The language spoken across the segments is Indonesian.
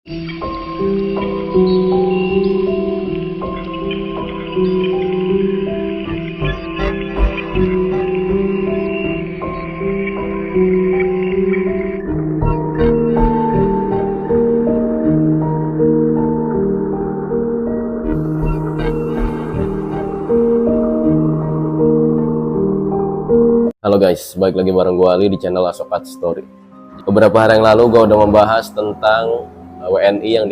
Halo guys, balik lagi bareng gue Ali di channel Asokat Story. Beberapa hari yang lalu gue udah membahas tentang WNI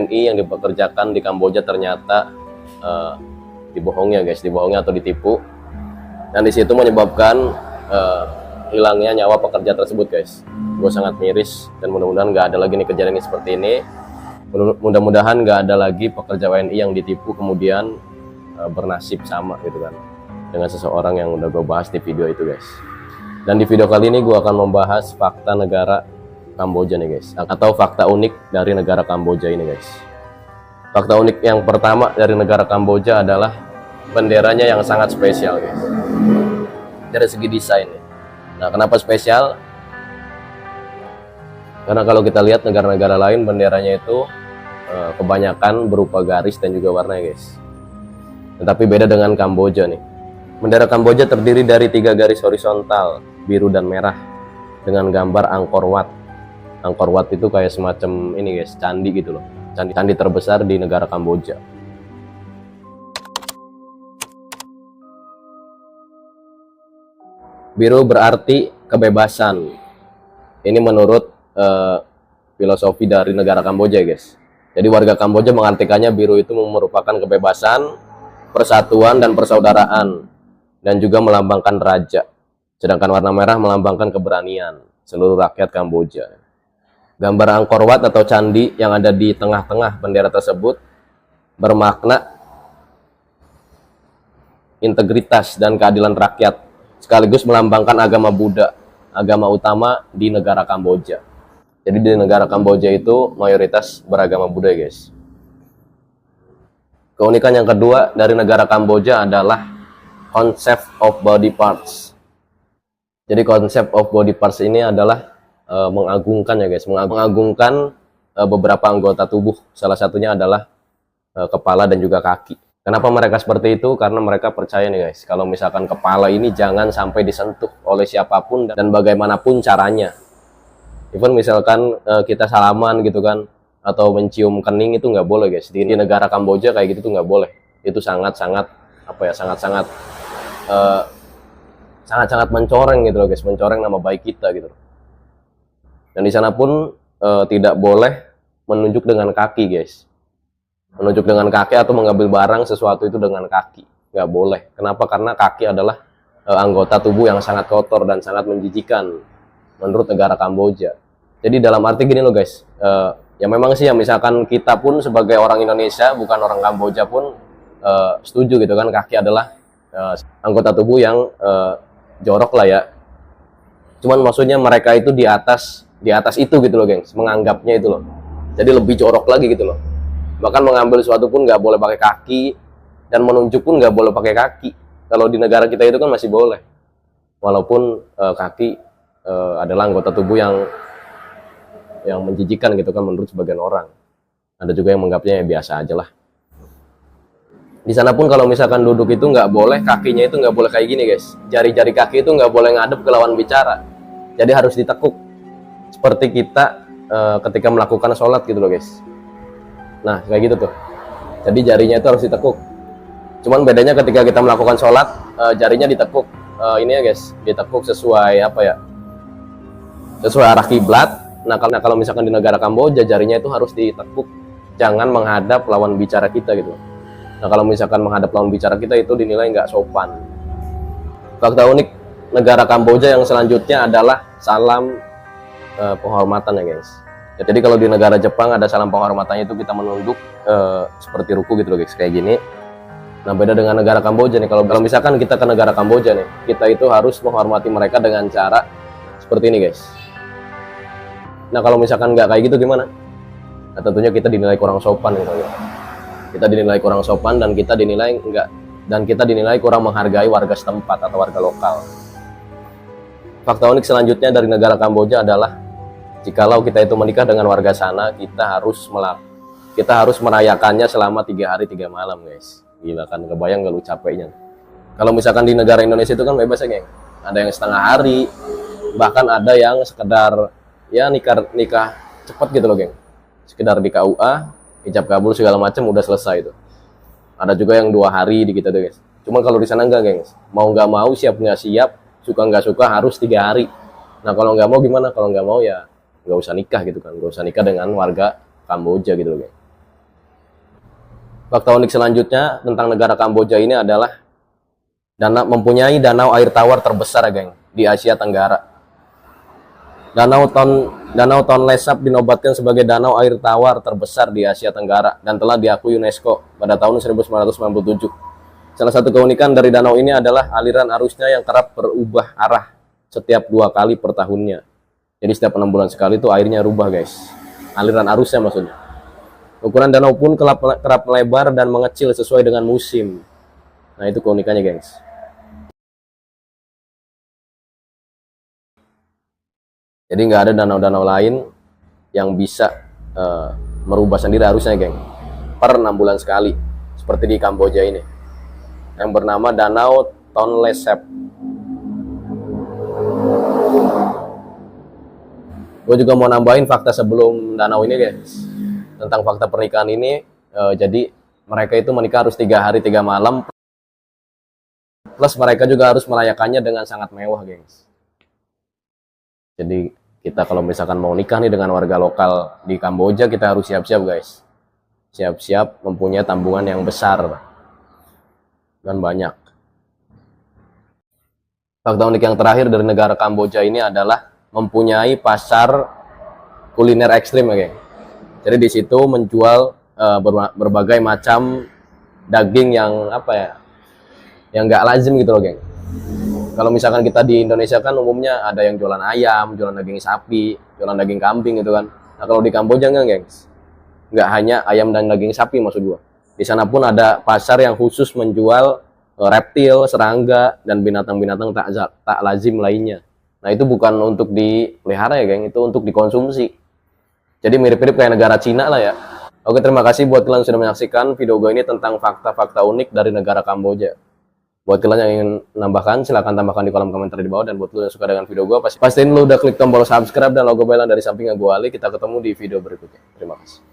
yang dipekerjakan di Kamboja ternyata dibohongi ya guys, dibohongi atau ditipu. Dan di situ menyebabkan hilangnya nyawa pekerja tersebut guys. Gue sangat miris dan mudah-mudahan nggak ada lagi nih kejadian seperti ini. Mudah-mudahan nggak ada lagi pekerja WNI yang ditipu kemudian bernasib sama gitu kan dengan seseorang yang udah gue bahas di video itu guys. Dan di video kali ini gue akan membahas fakta negara Kamboja nih guys, atau fakta unik dari negara Kamboja ini guys. Fakta unik yang pertama dari negara Kamboja adalah benderanya yang sangat spesial guys, dari segi desain. Nah, kenapa spesial? Karena kalau kita lihat negara-negara lain benderanya itu kebanyakan berupa garis dan juga warna guys. Tetapi beda dengan Kamboja nih. Bendera Kamboja terdiri dari 3 garis horizontal, biru dan merah, dengan gambar Angkor Wat. Angkor Wat itu kayak semacam ini guys, candi gitu loh. Candi terbesar di negara Kamboja. Biru berarti kebebasan. Ini menurut filosofi dari negara Kamboja guys. Jadi warga Kamboja mengartikannya biru itu merupakan kebebasan, persatuan dan persaudaraan, dan juga melambangkan raja. Sedangkan warna merah melambangkan keberanian seluruh rakyat Kamboja. Gambar Angkor Wat atau candi yang ada di tengah-tengah bendera tersebut bermakna integritas dan keadilan rakyat, sekaligus melambangkan agama Buddha, agama utama di negara Kamboja. Jadi di negara Kamboja itu mayoritas beragama Buddha guys. Keunikan yang kedua dari negara Kamboja adalah concept of body parts. Jadi konsep of body parts ini adalah mengagungkan ya guys, mengagungkan beberapa anggota tubuh. Salah satunya adalah kepala dan juga kaki. Kenapa mereka seperti itu? Karena mereka percaya nih guys, kalau misalkan kepala ini jangan sampai disentuh oleh siapapun dan bagaimanapun caranya. Even misalkan kita salaman gitu kan, atau mencium kening itu nggak boleh guys. Di negara Kamboja kayak gitu tuh nggak boleh. Itu sangat-sangat mencoreng gitu loh guys, mencoreng nama baik kita gitu. Dan di sana pun tidak boleh menunjuk dengan kaki guys, menunjuk dengan kaki atau mengambil barang sesuatu itu dengan kaki, nggak boleh. Kenapa? Karena kaki adalah anggota tubuh yang sangat kotor dan sangat menjijikan menurut negara Kamboja. Jadi dalam arti gini loh guys, ya memang sih ya, misalkan kita pun sebagai orang Indonesia bukan orang Kamboja pun setuju gitu kan, kaki adalah anggota tubuh yang jorok lah ya. Cuman maksudnya mereka itu di atas itu gitu loh gengs, menganggapnya itu loh. Jadi lebih jorok lagi gitu loh. Bahkan mengambil sesuatu pun nggak boleh pakai kaki, dan menunjuk pun nggak boleh pakai kaki. Kalau di negara kita itu kan masih boleh. Walaupun kaki adalah anggota tubuh yang menjijikan gitu kan menurut sebagian orang. Ada juga yang menganggapnya ya biasa aja lah. Di sana pun kalau misalkan duduk itu nggak boleh, kakinya itu nggak boleh kayak gini guys. Jari-jari kaki itu nggak boleh ngadep ke lawan bicara. Jadi harus ditekuk. Seperti kita ketika melakukan sholat gitu loh guys. Nah kayak gitu tuh. Jadi jarinya itu harus ditekuk. Cuman bedanya ketika kita melakukan sholat, jarinya ditekuk. Ini ya guys, ditekuk sesuai apa ya? Sesuai arah kiblat. Nah kalau misalkan di negara Kamboja, jarinya itu harus ditekuk. Jangan menghadap lawan bicara kita gitu. Nah kalau misalkan menghadap lawan bicara kita itu dinilai nggak sopan. Fakta unik negara Kamboja yang selanjutnya adalah salam penghormatan ya guys. Ya, jadi kalau di negara Jepang ada salam penghormatannya itu kita menunduk seperti ruku gitu loh guys, kayak gini. Nah beda dengan negara Kamboja nih, kalau misalkan kita ke negara Kamboja nih, kita itu harus menghormati mereka dengan cara seperti ini guys. Nah kalau misalkan nggak kayak gitu gimana? Nah, tentunya kita dinilai kurang sopan gitu ya. Kita dinilai kurang sopan dan kita dinilai kurang menghargai warga setempat atau warga lokal. Fakta unik selanjutnya dari negara Kamboja adalah Jikalau kita itu menikah dengan warga sana, kita harus merayakannya selama 3 hari 3 malam, guys. Gila kan, kebayang gak lu capeknya. Kalau misalkan di negara Indonesia itu kan bebas ya, geng. Ada yang setengah hari, bahkan ada yang sekedar ya nikah cepat gitu loh, geng. Sekedar di KUA, ijab kabul segala macam udah selesai itu. Ada juga yang 2 hari di kita tuh, guys. Cuma kalau di sana enggak, geng. Mau nggak mau, siap nggak siap, suka nggak suka harus 3 hari. Nah kalau nggak mau gimana? Kalau nggak mau ya nggak usah nikah gitu kan, nggak usah nikah dengan warga Kamboja gitu loh, geng. Fakta unik selanjutnya tentang negara Kamboja ini adalah mempunyai danau air tawar terbesar, geng, di Asia Tenggara. Danau Tonle Sap dinobatkan sebagai danau air tawar terbesar di Asia Tenggara dan telah diakui UNESCO pada tahun 1997. Salah satu keunikan dari danau ini adalah aliran arusnya yang kerap berubah arah setiap 2 kali per tahunnya. Jadi setiap 6 bulan sekali itu airnya rubah, guys. Aliran arusnya maksudnya. Ukuran danau pun kerap melebar dan mengecil sesuai dengan musim. Nah itu keunikannya, gengs. Jadi nggak ada danau-danau lain yang bisa merubah sendiri arusnya, geng. Per 6 bulan sekali. Seperti di Kamboja ini. Yang bernama Danau Tonle Sap. Gue juga mau nambahin fakta sebelum danau ini, guys. Tentang fakta pernikahan ini, jadi mereka itu menikah harus 3 hari 3 malam. Plus mereka juga harus merayakannya dengan sangat mewah, gengs. Jadi kita kalau misalkan mau nikah nih dengan warga lokal di Kamboja, kita harus siap-siap, guys. Siap-siap mempunyai tabungan yang besar dan banyak. Fakta unik yang terakhir dari negara Kamboja ini adalah mempunyai pasar kuliner ekstrim, ya, geng. Jadi di situ menjual berbagai macam daging yang yang nggak lazim gitu loh, geng. Kalau misalkan kita di Indonesia kan umumnya ada yang jualan ayam, jualan daging sapi, jualan daging kambing gitu kan. Nah kalau di Kamboja enggak, gengs. Nggak hanya ayam dan daging sapi maksud gua. Di sana pun ada pasar yang khusus menjual reptil, serangga, dan binatang-binatang tak lazim lainnya. Nah itu bukan untuk dipelihara ya, geng, itu untuk dikonsumsi. Jadi mirip-mirip kayak negara Cina lah ya. Oke, terima kasih buat kalian yang sudah menyaksikan video gue ini tentang fakta-fakta unik dari negara Kamboja. Buat kalian yang ingin menambahkan, silahkan tambahkan di kolom komentar di bawah. Dan buat kalian yang suka dengan video gue, pastiin lu udah klik tombol subscribe dan logo bell dari sampingnya gue Ali. Kita ketemu di video berikutnya. Terima kasih.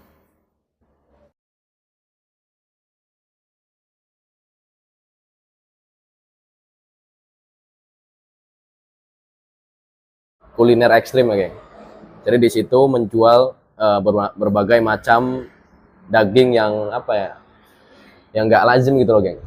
Kuliner ekstrim, ya, geng. Jadi di situ menjual berbagai macam daging yang yang nggak lazim gitu loh, geng.